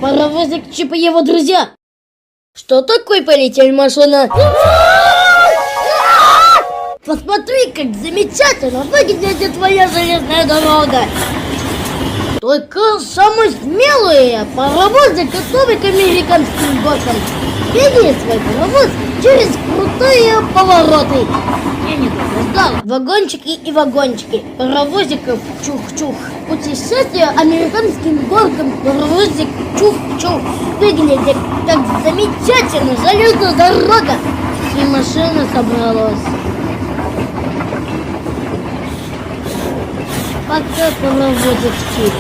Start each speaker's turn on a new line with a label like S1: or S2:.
S1: Паровозик Чип и его друзья. Что такое, полетели машина? Посмотри, как замечательно выглядит твоя железная дорога. Только самые смелые паровозы готовы к американским горкам. Веди свой паровоз через крутые повороты. Я не ждал. Вагончики и вагончики паровозиков чух-чух. Путешествие американским горкам паровозик чух-чух. Выглядит как замечательно железная дорога. И машина собралась. Пока паровозик Чип.